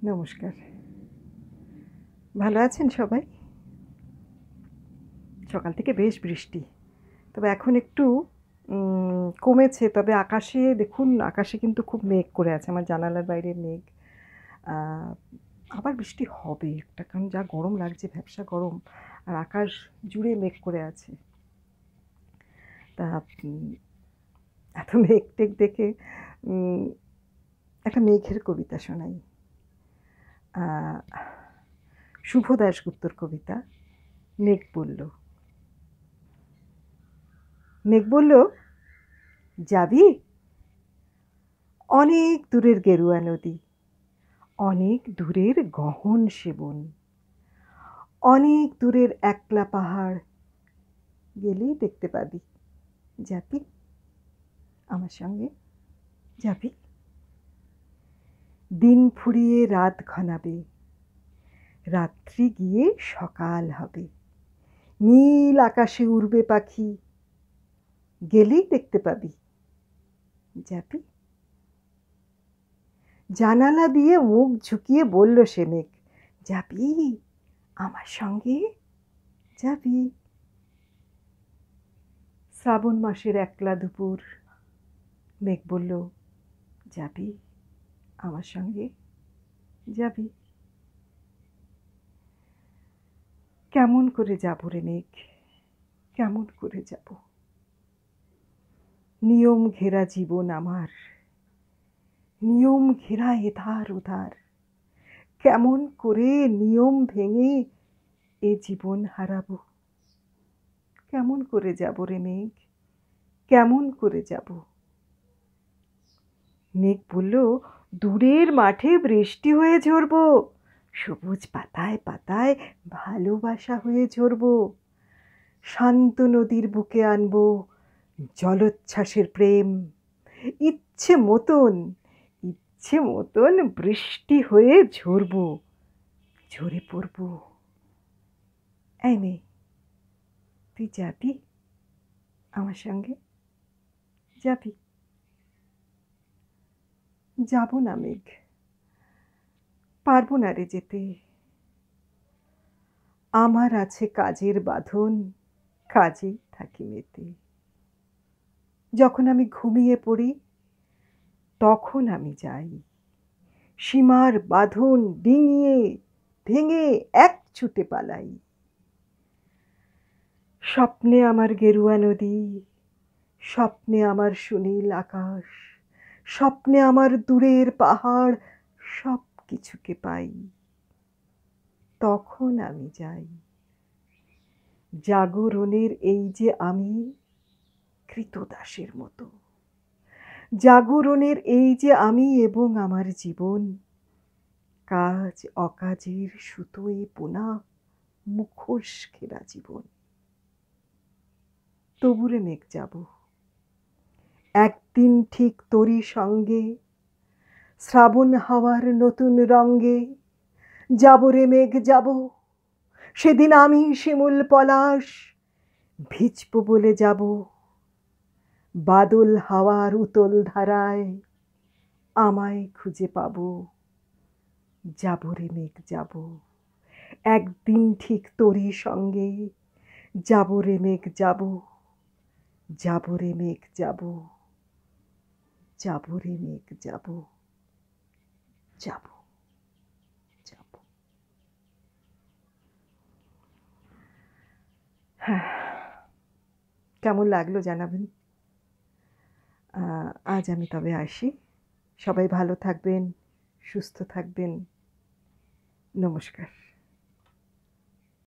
নমস্কার। ভালো আছেন সবাই? সকাল থেকে বেশ বৃষ্টি। তবে এখন একটু কমেছে। তবে আকাশে দেখুন, আকাশে কিন্তু খুব মেঘ করে আছে। আমার জানালার বাইরে মেঘ। আ আবার বৃষ্টি হবে একটা, কারণ যা গরম লাগছে, ভ্যাপসা গরম। আর আকাশ জুড়ে মেঘ করে আছে। তা উম এত মেঘ-টেঘ দেখে উম একটা মেঘের কবিতা শোনাই। আ শুভ দাশগুপ্তর কবিতা, 'মেঘ বলল'। মেঘ বলল, যাবি? অনেক দূরের গেরুয়া নদী, অনেক দূরের গহন সেবন, অনেক দূরের একলা পাহাড়, গেলেই দেখতে পাবি। যাবি আমার সঙ্গে? যাবি? দিন ফুরিয়ে রাত ঘনাবে, রাত্রি গিয়ে সকাল হবে, নীল আকাশে উড়বে পাখি, গেলেই দেখতে পাবি। যাবি? জানালা দিয়ে মুখ ঝুঁকিয়ে বলল সে মেঘ, যাবি আমার সঙ্গে? যাবি? শ্রাবণ মাসের একলা দুপুর, মেঘ বলল, যাবি আমার সঙ্গে? যাবি? কেমন করে যাব রে মেঘ, কেমন করে যাব? নিয়ম ঘেরা জীবন আমার, নিয়ম ঘেরা এধার ওধার, কেমন করে নিয়ম ভেঙে এ জীবন হারাবো? কেমন করে যাব রে মেঘ, কেমন করে যাব? মেঘ বলল, দূরের মাঠে বৃষ্টি হয়ে ঝরবো, সবুজ পাতায় পাতায় ভালোবাসা হয়ে ঝরবো, শান্ত নদীর বুকে আনবো জলোচ্ছ্বাসের প্রেম, ইচ্ছে মতন, ইচ্ছে মতন বৃষ্টি হয়ে ঝরবো, ঝরে পড়বো। এই মেয়ে, তুই যাবি আমার সঙ্গে? যাবি? যাব না মেঘ, পারবো না রে যেতে। আমার আছে কাজের বাঁধন, কাজেই থাকি মেতে। যখন আমি ঘুমিয়ে পড়ি, তখন আমি যাই, সীমার বাঁধন ডিঙিয়ে ভেঙে এক ছুটে পালাই। স্বপ্নে আমার গেরুয়া নদী, স্বপ্নে আমার সুনীল আকাশ, স্বপ্নে আমার দূরের পাহাড়, সব কিছুকে পাই। তখন আমি যাই। জাগরণের এই যে আমি, কৃতদাসের মতো। জাগরণের এই যে আমি এবং আমার জীবন, কাজ অকাজের সুতোয় বোনা মুখোশ ঘেরা জীবন। তবুরে মেঘ যাব, একদিন ঠিক তোরই সঙ্গে, শ্রাবণ হাওয়ার নতুন রঙ্গে। যাব রে মেঘ যাব, সেদিন আমি শিমুল পলাশ, ভিজব বলে যাব, বাদল হাওয়ার উতল ধারায় আমায় খুঁজে পাবো। যাব রে মেঘ যাব, একদিন ঠিক তোরই সঙ্গে। যাব রে মেঘ যাব, যাব রে মেঘ যাব, যাব রে মেঘ যাব, যাব, যাব। হ্যাঁ, কেমন লাগলো জানাবেন। আজ আমি তবে আসি। সবাই ভালো থাকবেন, সুস্থ থাকবেন। নমস্কার।